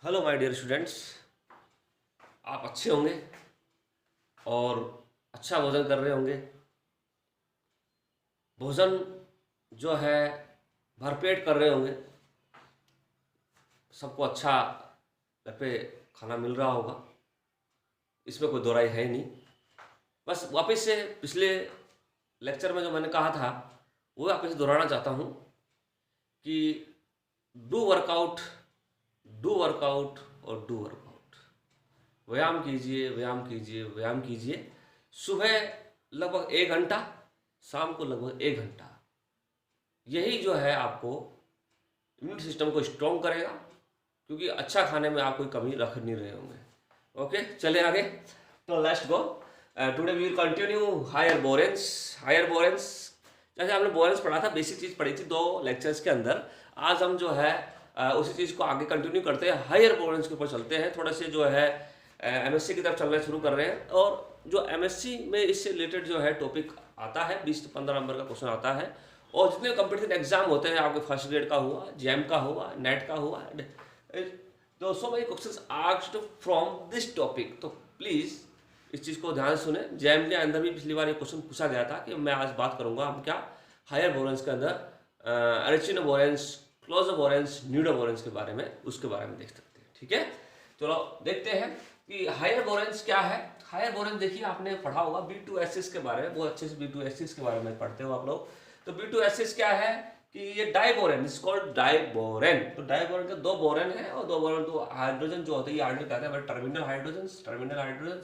Hello my dear students. आप अच्छे होंगे और अच्छा भोजन कर रहे होंगे। भोजन जो है भरपेट कर रहे होंगे। सबको अच्छा घर पे खाना मिल रहा होगा, इसमें कोई दो राय है ही नहीं। बस वापस से पिछले लेक्चर में जो मैंने कहा था वो वापस दोहराना चाहता हूँ कि डू वर्कआउट, डू वर्कआउट और डू वर्कआउट। व्यायाम कीजिए, व्यायाम कीजिए, व्यायाम कीजिए। सुबह लगभग 1 घंटा, शाम को लगभग 1 घंटा। यही जो है आपको इम्यून सिस्टम को स्ट्रॉन्ग करेगा, क्योंकि अच्छा खाने में आप कोई कमी रख नहीं रहे होंगे। ओके, चले आगे। तो let's go. Today we will continue higher boranes. Higher boranes जैसे हमने बोरेंस पढ़ा था, बेसिक चीज़ पढ़ी थी 2 लेक्चर्स के अंदर। आज हम जो है उसी चीज़ को आगे कंटिन्यू करते हैं, हायर बोरेंस के ऊपर चलते हैं। थोड़े से जो है एमएससी की तरफ चलना शुरू कर रहे हैं। और जो एमएससी में इससे रिलेटेड जो है टॉपिक आता है, 20 से 15 नंबर का क्वेश्चन आता है। और जितने कॉम्पिटिटिव एग्जाम होते हैं, आपके फर्स्ट ग्रेड का हुआ, जैम का हुआ, नेट का हुआ, तो so many questions asked from this topic. तो प्लीज़ इस चीज़ को ध्यान से सुने। जैम के अंदर भी पिछली बार ये क्वेश्चन पूछा गया था कि मैं आज बात करूंगा हम क्या हायर बोरेंस के अंदर एरिचिनो बोरेंस, क्लोजो बोरेंस, न्यूडो बोरेंस के बारे में, उसके बारे में देख सकते हैं। ठीक है, चलो देखते हैं कि हायर बोरेंस क्या है। हायर बोरेंस देखिए, आपने पढ़ा होगा B2S के बारे में, बहुत अच्छे से B2S के बारे में पढ़ते हो आप लोग। तो B2S क्या है कि ये डाइबोरेन, इज कॉल्ड डाइबोरेन। तो डाइबोरेन के 2 बोरेन है और 2 बोरेन, तो हाइड्रोजन जो होते हैं ये हाइड्रोजन कहते हैं, terminal hydrogen, terminal hydrogen,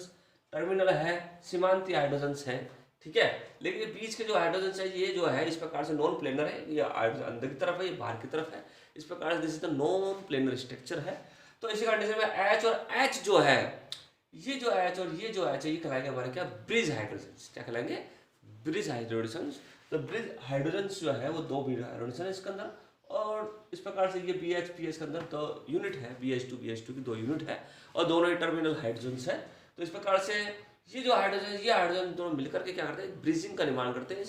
terminal है, सीमांती हाइड्रोजन है। ठीक है, लेकिन ये बीच के जो हाइड्रोजन है ये जो है इस प्रकार से नॉन प्लेनर है। ये हाइड्रोजन अंदर की तरफ है, ये बाहर की तरफ है। इस प्रकार से this is the non planar structure है। तो इसी कंडीशन में H और H जो है, ये जो H और ये जो H है, ये कहलाएंगे हमारे क्या, ब्रिज हाइड्रोजन। क्या कहलाएंगे, ब्रिज हाइड्रोजन। तो ब्रिज हाइड्रोजन जो है वो 2 ब्रिज हाइड्रोजन है इसके अंदर। और इस प्रकार से ये BH PH के अंदर 2 यूनिट है, BH2 की 2 यूनिट है और दोनों ही टर्मिनल हाइड्रोजन है। तो इस प्रकार से ये जो हाइड्रोजन, ये हाइड्रोजन दोनों मिलकर के क्या करते हैं, ब्रिजिंग का निर्माण करते हैं।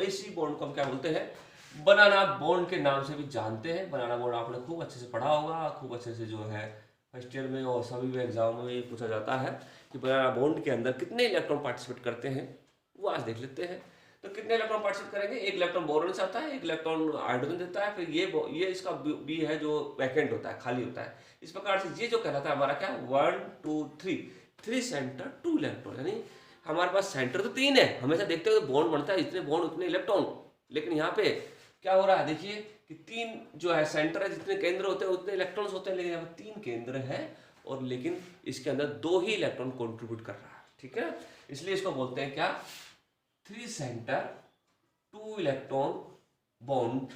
इसी बॉन्ड को हम क्या बोलते हैं, बनाना बॉन्ड के नाम से भी जानते हैं। बनाना बॉन्ड आपने खूब अच्छे से पढ़ा होगा, खूब अच्छे से जो है फर्स्ट ईयर में और सभी भी एग्जाम में पूछा जाता है कि बनाना बॉन्ड के अंदर कितने इलेक्ट्रॉन पार्टिसिपेट करते हैं, वो आज देख लेते हैं। तो कितने इलेक्ट्रॉन पार्टिसिपेट करेंगे, 1 इलेक्ट्रॉन बोरोन से आता है, 1 इलेक्ट्रॉन हाइड्रोजन देता है, फिर ये इसका बी है जो वैकेंट होता है, खाली होता है। इस प्रकार से ये जो कहलाता है हमारा क्या, 1 2 3 सेंटर 2 इलेक्ट्रॉन। यानी हमारे पास सेंटर तो 3 है, हमेशा देखते हो बॉन्ड बनता है, इतने बॉन्ड उतने इलेक्ट्रॉन। लेकिन यहाँ पे क्या हो रहा है, देखिए कि 3 जो है सेंटर है, जितने केंद्र होते हैं उतने इलेक्ट्रॉन्स होते हैं, लेकिन यहाँ पे 3 केंद्र है और लेकिन इसके अंदर 2 ही इलेक्ट्रॉन कॉन्ट्रीब्यूट कर रहा है। ठीक है, इसलिए इसको बोलते हैं क्या, 3 सेंटर 2 इलेक्ट्रॉन बॉन्ड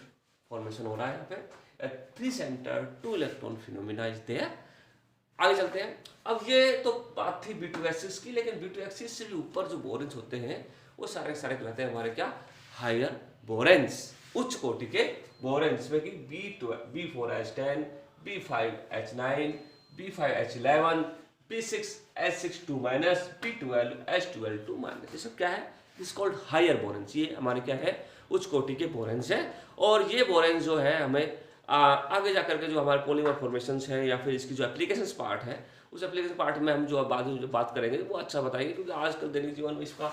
फॉर्मेशन हो रहा है यहाँ पे। 3 centre 2 electron phenomena is there. आगे चलते हैं। अब ये तो बात थी B2S की, लेकिन B2S से भी ऊपर जो बोरेंस होते हैं वो सारे सारे कहलाते हैं हमारे क्या, हायर बोरेंस, उच्च कोटि के बोरेंस में कि B4H10, B5H9, B5H11, B6H6 2-, B12H12 2-। ये सब क्या है, इस कॉल्ड हायर बोरेंस। ये हमारे क्या है, उच्च कोटि के बोरेंस है। और ये बोरेंस जो है हमें आगे जाकर के जो हमारे पॉलीमर फॉर्मेशंस है या फिर इसकी जो एप्लीकेशंस पार्ट है, उस एप्लीकेशन पार्ट में हम जो बाद में जो बात करेंगे वो अच्छा बताएंगे, क्योंकि आजकल दैनिक जीवन में इसका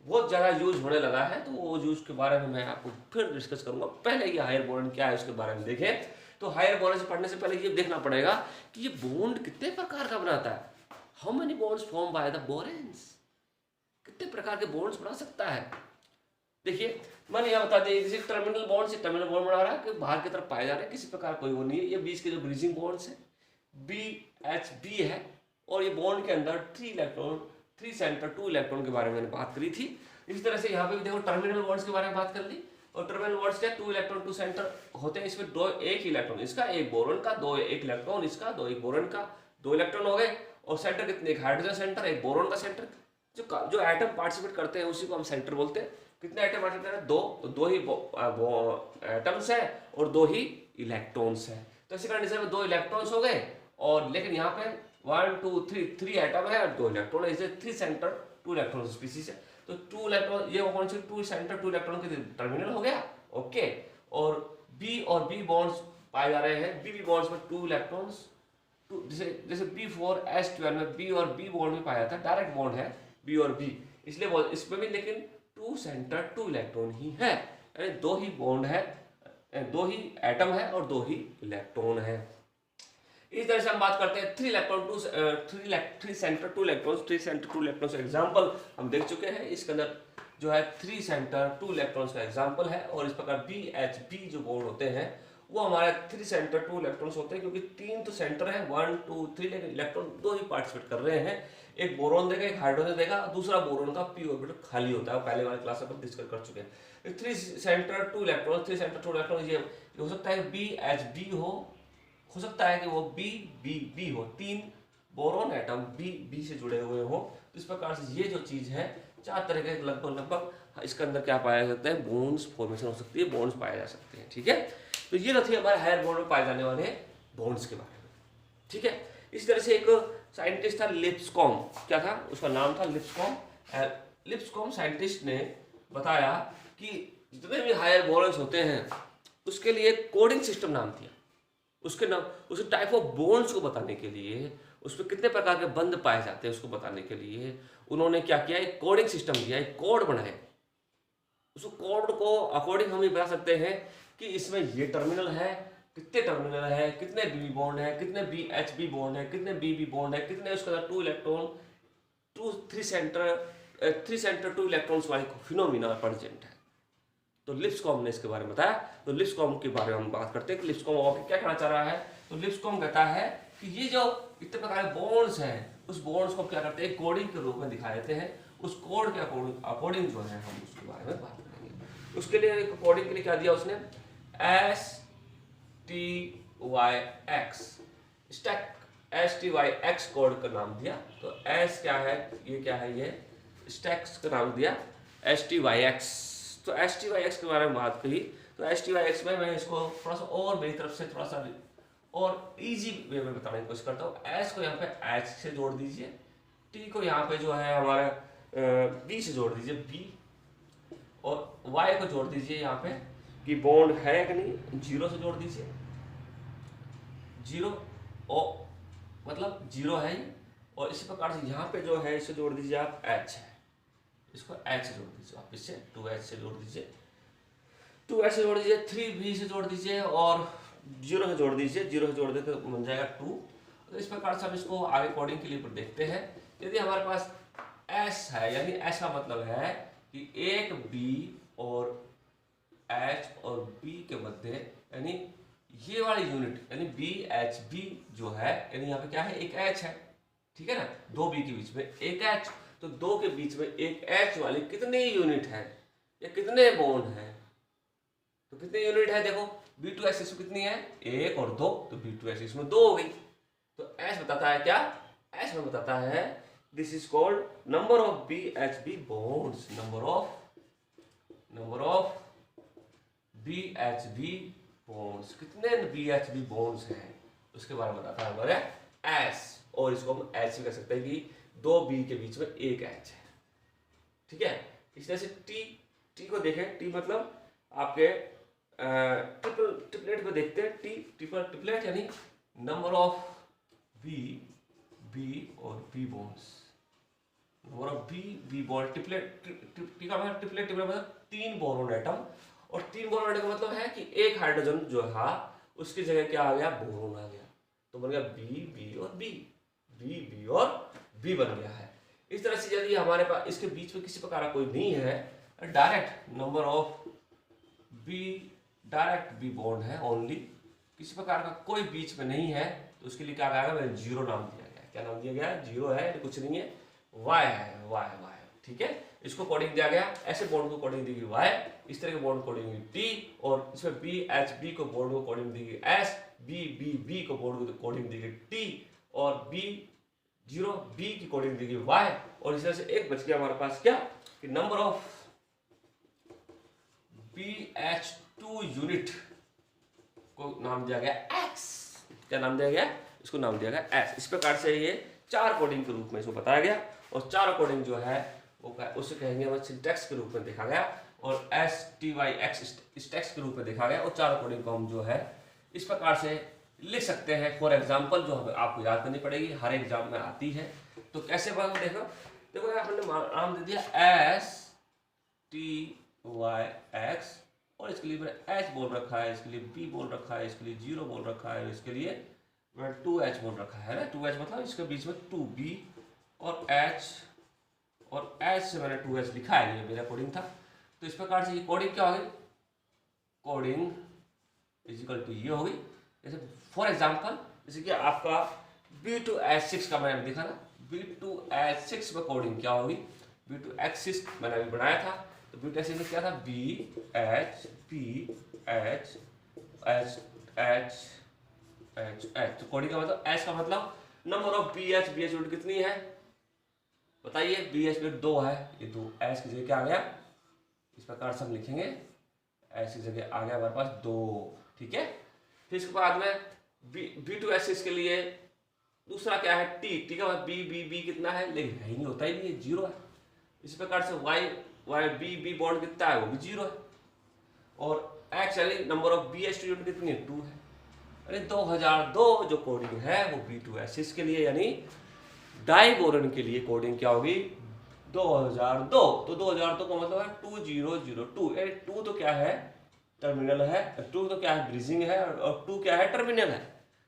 बहुत ज़्यादा यूज होने लगा है। तो वो यूज के बारे में मैं आपको फिर डिस्कस करूंगा। पहले ये हायर बॉन्ड क्या है उसके बारे में देखें। तो हायर बॉन्ड से पढ़ने से पहले ये देखना पड़ेगा कि ये बॉन्ड कितने प्रकार का बनाता है। How many bonds form by the boranes, कितने प्रकार के बॉन्ड्स बना सकता है। देखिए मैंने यहाँ बता दिया, जैसे टर्मिनल बॉन्ड से टर्मिनल बॉन्ड बना रहा है कि बाहर की तरफ पाए जा रहे हैं, किसी प्रकार कोई वो नहीं है। ये बीच के जो ब्रिजिंग बॉन्ड्स है BHB है, और ये बॉन्ड के अंदर 3 इलेक्ट्रॉन 3 सेंटर 2 इलेक्ट्रॉन के बारे में मैंने बात करी थी। इसी तरह से यहाँ पे भी देखो टर्मिनल बॉन्ड्स के बारे में बात कर ली। और टर्मिनल बॉन्ड्स क्या, 2 इलेक्ट्रॉन 2 सेंटर होते हैं। इसमें 1 इलेक्ट्रॉन इसका, 1 बोरॉन का, 1 इलेक्ट्रॉन इसका, 1 बोरॉन का, 2 इलेक्ट्रॉन हो गए। और सेंटर कितने, 1 हाइड्रोजन सेंटर, 1 बोरॉन का सेंटर। जो एटम पार्टिसिपेट करते हैं उसी को हम सेंटर बोलते हैं। कितने एटम पार्टिसिपेट कर रहे हैं, 2 ही एटम्स है और 2 ही इलेक्ट्रॉन्स है। तो इसी कंडीशन में 2 इलेक्ट्रॉन्स हो गए। और लेकिन यहाँ पे 1 2 3 एटम है और 2 इलेक्ट्रॉन है, इसलिए 3 सेंटर 2 इलेक्ट्रॉन स्पीसीज है। तो 2 इलेक्ट्रॉन, ये कौन सी 2 सेंटर 2 इलेक्ट्रॉन के टर्मिनल हो गया। ओके, और B और B बॉन्ड्स पाए जा रहे हैं। B बॉन्ड्स में 2 इलेक्ट्रॉन्स जैसे जैसे B4H12 में बी और बी बॉन्ड में पाया जाता है, डायरेक्ट बॉन्ड है बी और बी, इसलिए इसमें भी लेकिन 2 सेंटर 2 इलेक्ट्रॉन ही है, यानी 2 ही बॉन्ड है, 2 ही एटम है और 2 ही इलेक्ट्रॉन है। इस तरह से हम बात करते हैं 3 सेंटर 2 इलेक्ट्रॉन्स, 3 सेंटर 2 इलेक्ट्रॉन्स का एग्जांपल हम देख चुके हैं। इसके अंदर जो है 3 सेंटर 2 इलेक्ट्रॉन्स का एग्जांपल है, और इस प्रकार BHB जो बॉन्ड होते हैं वो हमारे 3 सेंटर 2 इलेक्ट्रॉन्स होते हैं, क्योंकि 3 तो सेंटर है 1 2 3, लेकिन इलेक्ट्रॉन 2 ही पार्टिसिपेट कर रहे हैं, एक बोरॉन देगा एक हाइड्रोजन देगा, दूसरा बोरॉन का p ऑर्बिटल खाली होता है, पहले वाले क्लास में डिस्कस कर चुके हैं। 3 सेंटर 2 इलेक्ट्रॉन 3 सेंटर 2 इलेक्ट्रॉन, ये हो सकता है BHB हो सकता है कि वो BBB हो, 3 बोरॉन एटम B से जुड़े हुए हो। तो इस प्रकार से ये जो चीज है 4 तरह के लगभग इसके अंदर क्या पाया जाता है, बॉन्ड्स फॉर्मेशन हो सकती है, बॉन्ड्स पाए जा सकते हैं। ठीक है, तो ये तो थी हमारे हायर बॉन्ड में पाए जाने वाले बॉन्ड्स के बारे में। ठीक है, इस तरह से एक साइंटिस्ट था लिप्सकॉम, क्या था उसका नाम था लिप्सकॉम। लिप्सकॉम साइंटिस्ट ने बताया कि जितने भी हायर बॉन्ड्स होते हैं उसके लिए कोडिंग सिस्टम नाम दिया, उसके नाम उस टाइप ऑफ बॉन्ड्स को बताने के लिए, उसमें कितने प्रकार के बंध पाए जाते हैं उसको बताने के लिए उन्होंने क्या किया, एक कोडिंग सिस्टम दिया, एक कोड बनाया। उस कोड को अकॉर्डिंग हम ये बता सकते हैं कि इसमें ये टर्मिनल है, कितने टर्मिनल है, कितने बी बॉन्ड है, कितने BHB बॉन्ड है, कितने BB बॉन्ड है, कितने उसके अंदर 2 इलेक्ट्रॉन 3 सेंटर 2 इलेक्ट्रॉन्स वाली फिनोमिना प्रेजेंट है। तो लिप्सकॉम ने इसके बारे में बताया। तो लिप्सकॉम के बारे में हम बात करते हैं कि लिप्सकॉम और क्या कहना चाह रहा है। तो लिप्सकॉम कहता है कि ये जो इतने प्रकार के बॉन्ड्स हैं उस बॉन्ड्स को क्या करते हैं, कोडिंग के रूप में दिखा देते हैं। उस कोड के अकॉर्डिंग जो है हम उसके बारे में बात करेंगे। उसके लिए कोडिंग के लिए क्या दिया उसने, STYX कोड का नाम दिया। तो S क्या है, ये क्या है, ये स्टैक्स का नाम दिया STYX। तो STYX के बारे में बात कही तो STYX में मैं इसको थोड़ा सा और मेरी तरफ से थोड़ा सा और इजी वे में बताने की कोशिश करता हूँ। S को यहाँ पे H से जोड़ दीजिए, T को यहाँ पे जो है हमारा B से जोड़ दीजिए B, और Y को जोड़ दीजिए यहाँ पे कि बॉन्ड है कि नहीं, 0 से जोड़ दीजिए, 0 और मतलब 0 है ही। और इसी प्रकार से यहाँ पे जो है इसे जोड़ दीजिए आप H है, इसको H से जोड़ दीजिए आप, इससे 2H से जोड़ दीजिए, 2H से जोड़ दीजिए, 3B से जोड़ दीजिए और 0 से जोड़ दीजिए, 0 से जोड़ देते बन जाएगा 2। तो इस प्रकार से हम इसको आगे कोडिंग के लिए देखते हैं। यदि हमारे पास S है, यानी S का मतलब है कि एक B और H और B के मध्य, यानी ये वाली यूनिट यानी BHB जो है, यानी यहाँ पे क्या है, एक H है, ठीक है ना, 2B के बीच में एक H, तो 2 के बीच में एक H वाली कितने यूनिट है या कितने बॉन्ड है, तो कितने यूनिट है देखो, B2S इसमें कितनी है, 1 और 2, तो B2S इसमें 2 हो गई। तो S बताता है क्या, S में बताता है this is called number of BHB bonds, number of BHB bonds, कितने BHB बॉन्ड्स हैं उसके बारे में बताता है हमारे S, और इसको हम H भी कह सकते हैं कि 2 B के बीच में एक H है, ठीक है। इस तरह से T को देखें, T मतलब आपके ट्रिपलेट को देखते हैं, ट्रिपलेट यानी नंबर ऑफ B और B bonds, number of B bond, triplet का मतलब ट्रिपलेट मतलब 3 बोरॉन एटम, और 3 बोरॉन एटम का मतलब है कि एक हाइड्रोजन जो था उसकी जगह क्या आ गया, बोरॉन आ गया, तो बन गया B और B और B बन गया है। इस तरह से यदि हमारे पास इसके बीच में किसी प्रकार का कोई नहीं है, direct number of direct B bond है ओनली, किसी प्रकार का कोई बीच में नहीं है, तो उसके लिए क्या आएगा, मैंने 0 नाम दिया गया। क्या नाम दिया गया, 0 है, कुछ नहीं है, Y है, Y, ठीक है। इसको कोडिंग दिया गया, ऐसे बॉन्ड को कोडिंग दी गई Y, इस तरह के बॉन्ड कोडिंग दी T, और इसमें BHB को बॉन्ड को कोडिंग दी गई S, BBB को बॉन्ड को कोडिंग दी गई T, और B की कोडिंग दी गई Y, और इस तरह से एक बच गया हमारे पास क्या, कि नंबर ऑफ BH2 यूनिट को नाम दिया गया X। क्या नाम दिया गया, इसको नाम दिया गया S। इस प्रकार से ये 4 कोडिंग के रूप में इसको बताया गया, और 4 कोडिंग जो है वो उसे कहेंगे हम सिंटैक्स के रूप में देखा गया, और STYX स्टैक्स के रूप में देखा गया, और 4 कोडिंग को हम जो है इस प्रकार से लिख सकते हैं। फॉर एग्जाम्पल जो हमें आपको याद करनी पड़ेगी, हर एग्जाम में आती है। तो कैसे बात, देखो देखो यार, हमने नाम दे दिया STYX और इसके लिए मैंने H बोल रखा है, इसके लिए B बोल रखा है, इसके लिए 0 बोल रखा है, इसके लिए मैंने 2H बोल रखा है ना। 2H मतलब इसके बीच में 2B और H और H से मैंने 2H लिखा है, ये मेरा कोडिंग था। तो इस प्रकार से ये कोडिंग क्या होगी, कोडिंग इजिकल टू ये होगी। जैसे फॉर एग्जाम्पल, जैसे कि आपका B2H6 का मैंने दिखा ना, B2H6 में कोडिंग क्या होगी, B2H6 मैंने अभी बनाया था। तो B2H6 में क्या था, BH तो कोडिंग का मतलब H का मतलब नंबर ऑफ BH यूनिट कितनी है बताइए, BH यूनिट 2 है, ये 2 H की जगह क्या आ गया, इस प्रकार से हम लिखेंगे, H की जगह आ गया हमारे पास 2, ठीक है। फिर इसके बाद में B2H6 के लिए दूसरा क्या है, T का मतलब B कितना है, लेकिन है ही नहीं, होता ही नहीं है, 0 है। इसी प्रकार से B बॉन्ड कितना है, वो भी 0 है। और X यानी नंबर ऑफ BH यूनिट कितनी है, 2 है। यानी 2002 जो कोडिंग है वो B2H6 के लिए यानी डाइबोरन के लिए कोडिंग क्या होगी, 2002। तो 2002 का मतलब है 2002। 2 तो क्या है, टर्मिनल है, 2 तो क्या है, ब्रिजिंग है, और 2 क्या है, टर्मिनल है।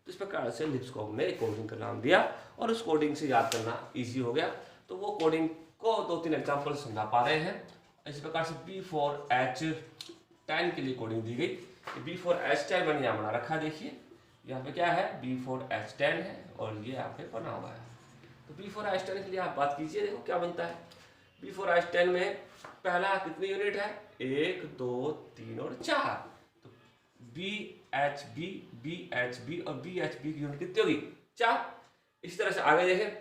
तो इस प्रकार से लिप्सकॉम ने कोडिंग का नाम दिया और उस कोडिंग से याद करना इजी हो गया। तो वो कोडिंग को 2-3 एग्जाम्पल समझा पा रहे हैं। इस प्रकार से B4H10 के लिए कोडिंग दी गई। B4H10 मैंने यहाँ बना रखा, देखिए यहाँ पे क्या है, B4H10 है और ये यहाँ पे बना हुआ है। तो B4H10 के लिए आप बात कीजिए, देखो क्या बनता है। B4H10 में पहला कितनी यूनिट है, 1 2 3 और 4। तो BHB और BHB की यूनिट कितनी होगी, 4। इसी तरह से आगे देखें,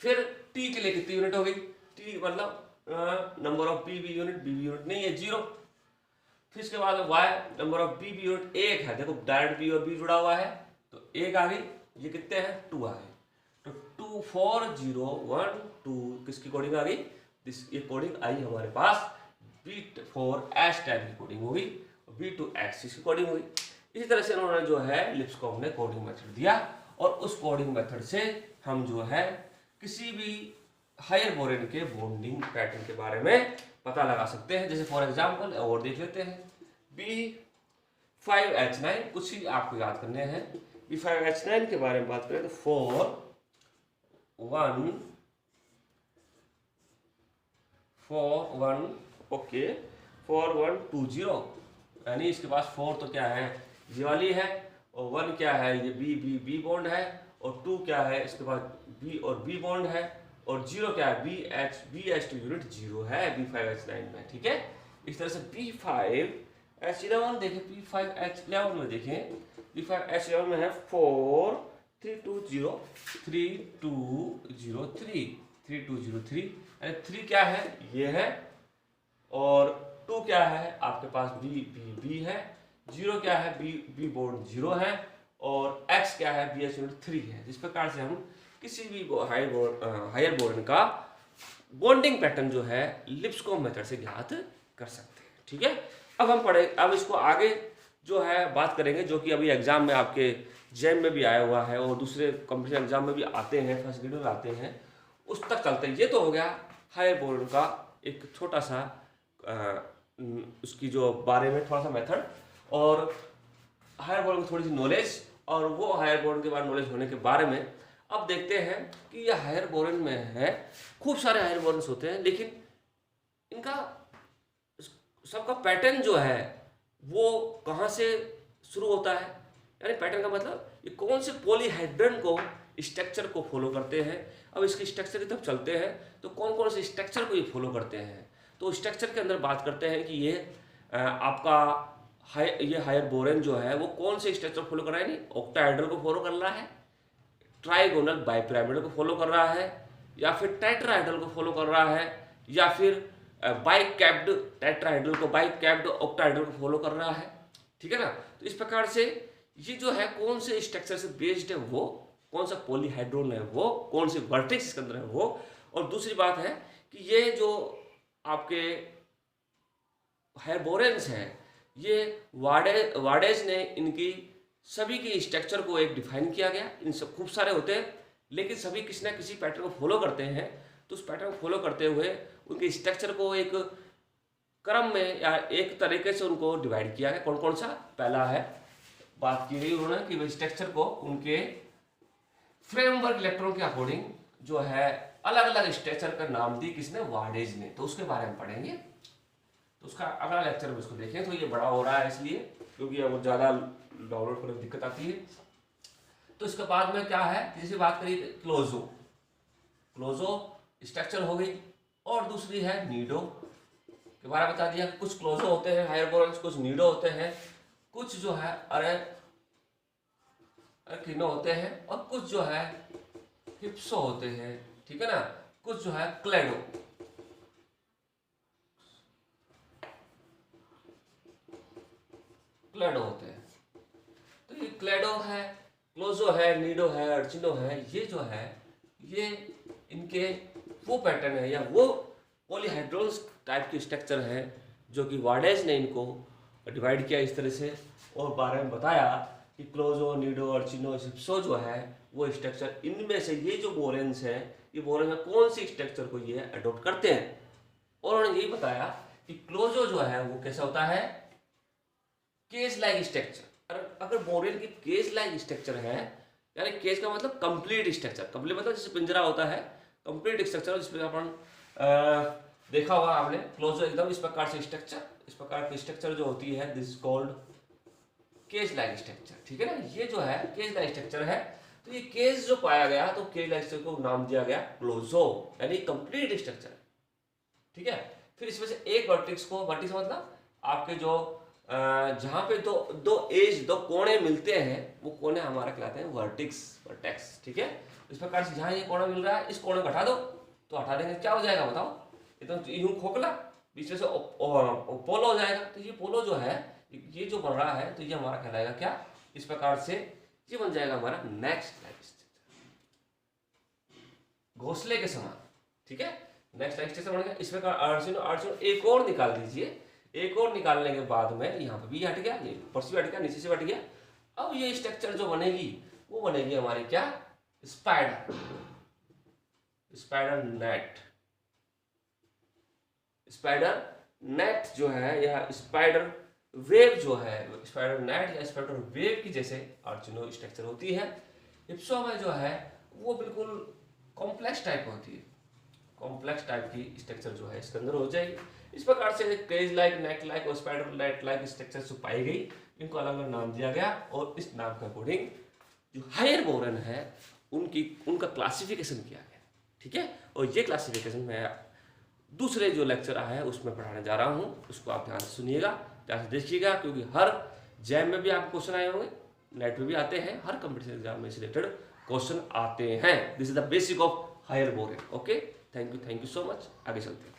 फिर T के लिए कितनी यूनिट होगी, T मतलब नंबर ऑफ BB यूनिट नहीं है, 0। फिर इसके बाद Y number of BB unit 1 है, देखो डायरेक्ट B और B जुड़ा हुआ है तो 1 आ गई, ये कितने हैं, 2 आ गए। तो 2 4 0 1 2 किसकी कोडिंग आ गई, ये कोडिंग आई हमारे पास B4H10 की कोडिंग होगी, B2H6 की कोडिंग होगी। इसी तरह से उन्होंने जो है लिप्सकॉम ने कोडिंग मेथड दिया और उस कोडिंग मेथड से हम जो है किसी भी हायर बोरेन के बॉन्डिंग पैटर्न के बारे में पता लगा सकते हैं। जैसे फॉर एग्जांपल और देख लेते हैं, B5H9 कुछ ही आपको याद करने हैं। B5H9 के बारे में बात करें तो 4120 यानी इसके पास 4 तो क्या है, ये वाली है, और 1 क्या है, ये B बॉन्ड है, और 2 क्या है, इसके बाद B और B बॉन्ड है, और 0 क्या है, BH2 यूनिट 0 है B5H9 में, ठीक है। इस तरह से B5H11 देखें, B5H11 में देखें, B5H11 में है 4 3203 यानी 3 क्या है, ये है, और 2 क्या है आपके पास B है, 0 क्या है, B बॉन्ड 0 है, और X क्या है, BH यूनिट 3 है। जिस प्रकार से हम किसी भी हायर बोर्न का बॉन्डिंग पैटर्न जो है लिप्सकॉम मेथड से ज्ञात कर सकते हैं, ठीक है। अब इसको आगे जो है बात करेंगे, जो कि अभी एग्जाम में आपके जेम में भी आया हुआ है और दूसरे कॉम्पिटिशन एग्जाम में भी आते हैं, फर्स्ट ग्रेड में आते हैं, उस तक चलते हैं। ये तो हो गया हायर बोर्न का एक छोटा सा उसकी जो बारे में थोड़ा सा मेथड और हायर बोर्न की थोड़ी सी नॉलेज, और वो हायर बोर्न के बाद नॉलेज होने के बारे में अब देखते हैं कि ये हायर बोर्न में है, खूब सारे हायर बोर्न्स होते हैं, लेकिन इनका सबका पैटर्न जो है वो कहाँ से शुरू होता है, यानी पैटर्न का मतलब ये कौन से पॉलीहाइड्रन को स्ट्रक्चर को फॉलो करते हैं। अब इसके स्ट्रक्चर की तरफ चलते हैं तो कौन कौन से स्ट्रक्चर को ये फॉलो करते हैं। तो स्ट्रक्चर के अंदर बात करते हैं कि ये आपका ये हायर बोरेन जो है वो कौन से स्ट्रक्चर फॉलो कर रहा है, नहीं ऑक्टाहेड्रल को फॉलो कर रहा है, ट्राइगोनल बाइपिरामिडल को फॉलो कर रहा है, या फिर टेट्राहेड्रल को फॉलो कर रहा है, या फिर बाइकैप्ड टेट्राहेड्रल को बाइकैप्ड ऑक्टाहेड्रल को फॉलो कर रहा है, ठीक है ना। तो इस प्रकार से ये जो है कौन से स्ट्रक्चर से बेस्ड है, वो कौन सा पॉलीहाइड्रोन है, वो कौन से वर्टेक्स इसके अंदर है वो। और दूसरी बात है कि ये जो आपके हायर बोरेन्स हैं ये वार्डेज ने इनकी सभी के स्ट्रक्चर को एक डिफाइन किया गया। इन सब खूब सारे होते हैं, लेकिन सभी किसी ना किसी पैटर्न को फॉलो करते हैं। तो उस पैटर्न को फॉलो करते हुए उनके स्ट्रक्चर को एक क्रम में या एक तरीके से उनको डिवाइड किया गया। कौन कौन सा? पहला है, बात की गई उन्होंने कि स्ट्रक्चर को उनके फ्रेमवर्क इलेक्ट्रॉन के अकॉर्डिंग जो है अलग अलग स्ट्रक्चर का नाम दी किसने? वार्डेज ने। तो उसके बारे में पढ़ेंगे। तो उसका अगला लेक्चर में उसको देखें। तो ये बड़ा हो रहा है इसलिए, क्योंकि अब ज़्यादा डाउनलोड करने में दिक्कत आती है। तो इसके बाद में क्या है, जैसे बात करिए क्लोजो, क्लोजो स्ट्रक्चर हो गई, और दूसरी है नीडो के बारे में बता दिया कि कुछ क्लोजो होते हैं हायर बोरॉन्स, कुछ नीडो होते हैं, कुछ जो है अर्किनो होते हैं, और कुछ जो है हिप्सो होते हैं, ठीक है ना, कुछ जो है क्लेडो। क्लेडो होते हैं। तो ये क्लेडो है, क्लोजो है, नीडो है, अर्चिनो है, ये जो है ये इनके वो पैटर्न है या वो पॉलीहाइड्रोल्स टाइप के स्ट्रक्चर है जो कि वार्डेज ने इनको डिवाइड किया इस तरह से, और बारे में बताया कि क्लोजो, नीडो, अर्चिनो, हिप्सो जो है वो स्ट्रक्चर, इनमें से ये जो बोरेंस हैं, ये बोरेंस में कौन सी स्ट्रक्चर को ये अडॉप्ट करते हैं। और उन्होंने यही बताया कि क्लोजो जो है वो कैसा होता है? Cage like structure. अगर बोरेन की केज लाइक स्ट्रक्चर है, यानी केज का मतलब कंप्लीट स्ट्रक्चर, कंप्लीट मतलब जैसे पिंजरा होता है, कंप्लीट स्ट्रक्चर जिसमें अपन देखा होगा आपने, क्लोजो एकदम इस प्रकार से स्ट्रक्चर, इस प्रकार की स्ट्रक्चर जो होती है this is called cage like structure, ठीक है ना। ये जो है केज लाइक स्ट्रक्चर है। तो ये केज जो पाया गया तो केज लाइक स्ट्रक्चर को नाम दिया गया क्लोजो, यानी कंप्लीट स्ट्रक्चर, ठीक है। फिर इसमें से एक वर्टेक्स को, वर्टेक्स मतलब आपके जो जहां पे दो एज, दो कोने मिलते हैं, वो कोने हमारा कहलाते हैं वर्टेक्स, वर्टेक्स, ठीक है। इस प्रकार से जहां ये कोना मिल रहा है, इस कोने को हटा दो, तो हटा देंगे क्या हो जाएगा बताओ? ये तो यूं खोखला, बीच में से पोलो हो जाएगा। तो ये पोलो जो है, ये जो बन रहा है, तो ये हमारा कहलाएगा क्या? इस प्रकार से ये बन जाएगा हमारा नेक्स्ट लाइफ स्ट्रक्चर, घोंसले के समान, ठीक है। नेक्स्ट लाइफ स्ट्रक्चर बन गया। इस प्रकार अर्जुन एक और निकाल दीजिए। एक और निकालने के बाद में यहाँ पे भी हट गया, ये ऊपर से हट गया, नीचे से हट गया। अब ये स्ट्रक्चर जो बनेगी वो बनेगी हमारी क्या? Spider, spider net. Spider net जो है या स्पाइडर वेब जो है, स्पाइडर नेट या स्पाइडर वेब की जैसे अर्चिनो स्ट्रक्चर होती है। हिप्सो में जो है वो बिल्कुल कॉम्प्लेक्स टाइप होती है, कॉम्प्लेक्स टाइप की स्ट्रक्चर जो है इसके अंदर हो जाएगी। इस प्रकार से केज लाइक, नेक लाइक और स्पाइडर नेट लाइक स्ट्रक्चर जो पाई गई, इनको अलग अलग नाम दिया गया, और इस नाम के अकॉर्डिंग जो हायर बोरन है उनका क्लासिफिकेशन किया गया, ठीक है। और ये क्लासिफिकेशन मैं दूसरे जो लेक्चर आया है उसमें पढ़ाने जा रहा हूँ, उसको आप ध्यान से सुनिएगा, ध्यान से देखिएगा, क्योंकि हर जैम में भी आपको क्वेश्चन आए होंगे, नेट में भी आते हैं, हर कंपटीशन एग्जाम में से रिलेटेड क्वेश्चन आते हैं। This is the basic of higher borane. Okay, thank you so much. आगे चलते हैं।